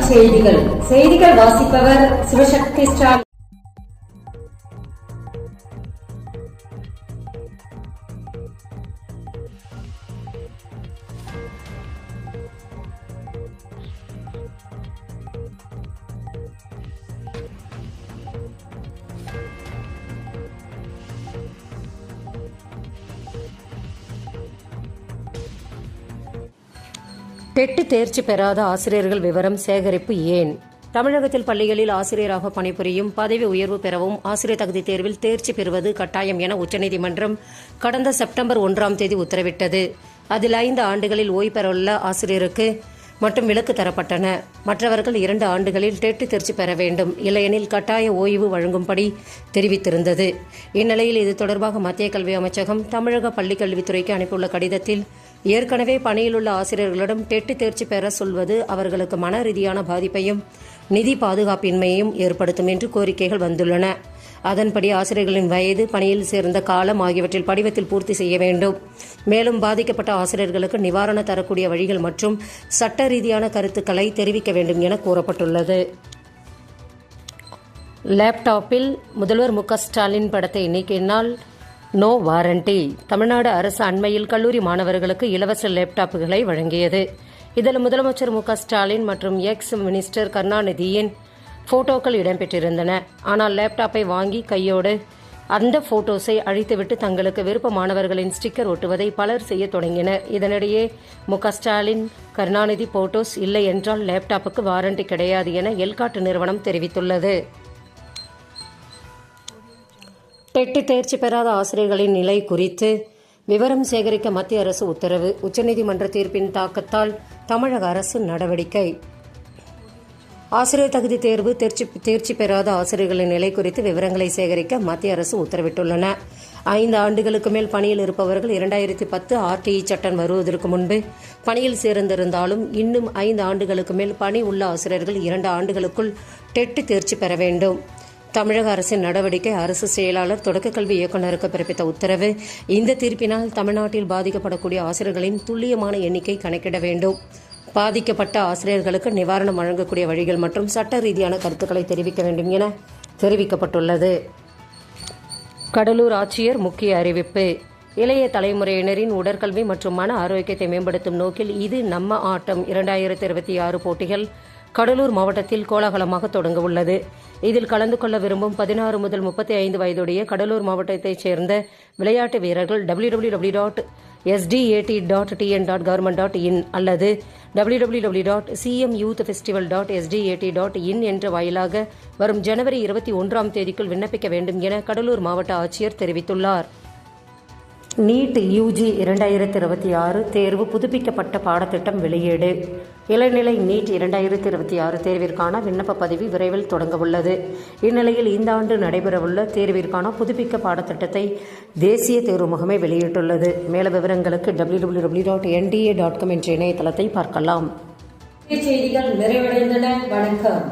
செய்திகள் செய்திகள் வாசிப்பவர் சிவசக்தி ஸ்டாலின். டெட் தேர்ச்சி பெறாத ஆசிரியர்கள் விவரம் சேகரிப்பு ஏன்? தமிழகத்தில் பள்ளிகளில் ஆசிரியராக பணிபுரியும் பதவி உயர்வு பெறவும் ஆசிரியர் தகுதி தேர்வில் தேர்ச்சி பெறுவது கட்டாயம் என உச்சநீதிமன்றம் கடந்த செப்டம்பர் 1 உத்தரவிட்டது. அதில் 5 ஆண்டுகளில் ஓய்வு பெறவுள்ள ஆசிரியருக்கு மட்டும் விலக்கு தரப்பட்டன. மற்றவர்கள் 2 ஆண்டுகளில் டெட் தேர்ச்சி பெற வேண்டும், இல்லையெனில் கட்டாய ஓய்வு வழங்கும்படி தெரிவித்திருந்தது. இந்நிலையில் இது தொடர்பாக மத்திய கல்வி அமைச்சகம் தமிழக பள்ளிக்கல்வித்துறைக்கு அனுப்பியுள்ள கடிதத்தில் ஏற்கனவே பணியிலுள்ள ஆசிரியர்களிடம் டெட் தேர்ச்சி பெற சொல்வது அவர்களுக்கு மன ரீதியான பாதிப்பையும் நிதி பாதுகாப்பின்மையையும் ஏற்படுத்தும் என்று கோரிக்கைகள் வந்துள்ளன. அதன்படி ஆசிரியர்களின் வயது, பணியில் சேர்ந்த காலம் ஆகியவற்றில் படிவத்தில் பூர்த்தி செய்ய வேண்டும். மேலும் பாதிக்கப்பட்ட ஆசிரியர்களுக்கு நிவாரணம் தரக்கூடிய வழிகள் மற்றும் சட்ட ரீதியான கருத்துக்களை தெரிவிக்க வேண்டும் என கூறப்பட்டுள்ளது. லேப்டாப்பில் முதல்வர் மு.க. ஸ்டாலின் படத்தை நீக்கினால் நோ வாரண்டி. தமிழ்நாடு அரசு அண்மையில் கல்லூரி மாணவர்களுக்கு இலவச லேப்டாப்புகளை வழங்கியது. இதில் முதலமைச்சர் மு.க. ஸ்டாலின் மற்றும் எக்ஸ் மினிஸ்டர் கருணாநிதியின் போட்டோக்கள் இடம்பெற்றிருந்தன. ஆனால் லேப்டாப்பை வாங்கி கையோடு அந்த போட்டோஸை அழித்துவிட்டு தங்களுக்கு விருப்பமானவர்களின் ஸ்டிக்கர் ஒட்டுவதை பலர் செய்ய தொடங்கினர். இதனிடையே மு.க. ஸ்டாலின் கருணாநிதி போட்டோஸ் இல்லை என்றால் லேப்டாப்புக்கு வாரண்டி கிடையாது என எல்காட் நிறுவனம் தெரிவித்துள்ளது. டெட் தேர்ச்சி பெறாத ஆசிரியர்களின் நிலை குறித்து விவரம் சேகரிக்க மத்திய அரசு உத்தரவு. உச்சநீதிமன்ற தீர்ப்பின் தாக்கத்தால் தமிழக அரசு நடவடிக்கை. ஆசிரியர் தகுதி தேர்வு தேர்ச்சி பெறாத ஆசிரியர்களின் நிலை குறித்து விவரங்களை சேகரிக்க மத்திய அரசு உத்தரவிட்டுள்ளன. 5 ஆண்டுகளுக்கு மேல் பணியில் இருப்பவர்கள் 2010 RTE சட்டம் வருவதற்கு முன்பு பணியில் சேர்ந்திருந்தாலும் இன்னும் 5 ஆண்டுகளுக்கு மேல் பணி உள்ள ஆசிரியர்கள் 2 ஆண்டுகளுக்குள் டெட் தேர்ச்சி பெற வேண்டும். தமிழக அரசின் நடவடிக்கை. அரசு செயலாளர் தொடக்க கல்வி இயக்குநருக்கு பிறப்பித்த உத்தரவு. இந்த தீர்ப்பினால் தமிழ்நாட்டில் பாதிக்கப்படக்கூடிய ஆசிரியர்களின் துல்லியமான எண்ணிக்கை கணக்கிட வேண்டும். பாதிக்கப்பட்ட ஆசிரியர்களுக்கு நிவாரணம் வழங்கக்கூடிய வழிகள் மற்றும் சட்ட ரீதியான கருத்துக்களை தெரிவிக்க வேண்டும் என தெரிவிக்கப்பட்டுள்ளது. கடலூர் ஆட்சியர் முக்கிய அறிவிப்பு. இளைய தலைமுறையினரின் உடற்கல்வி மற்றும் மன ஆரோக்கியத்தை மேம்படுத்தும் நோக்கில் இது நம்ம ஆட்டம் 2026 போட்டிகள் கடலூர் மாவட்டத்தில் கோலாகலமாக தொடங்க உள்ளது. இதில் கலந்து கொள்ள விரும்பும் 16 முதல் 35 வயதுடைய கடலூர் மாவட்டத்தைச் சேர்ந்த விளையாட்டு வீரர்கள் www.sdat.tn.government.in அல்லது www.cmyouthfestival.sdat.in என்ற வாயிலாக வரும் ஜனவரி 21 விண்ணப்பிக்க வேண்டும் என கடலூர் மாவட்ட ஆட்சியர் தெரிவித்துள்ளார். நீட் யூஜி 2026 தேர்வு புதுப்பிக்கப்பட்ட பாடத்திட்டம் வெளியீடு. இளநிலை நீட் 2026 தேர்விற்கான விண்ணப்ப பதிவு விரைவில் தொடங்க உள்ளது. இந்நிலையில் இந்த ஆண்டு நடைபெறவுள்ள தேர்விற்கான புதுப்பிக்க பாடத்திட்டத்தை தேசிய தேர்வு முகமை வெளியிட்டுள்ளது. மேல விவரங்களுக்கு www.nda.com என்ற இணையதளத்தை பார்க்கலாம். செய்திகள் நிறைவடைந்தன. வணக்கம்.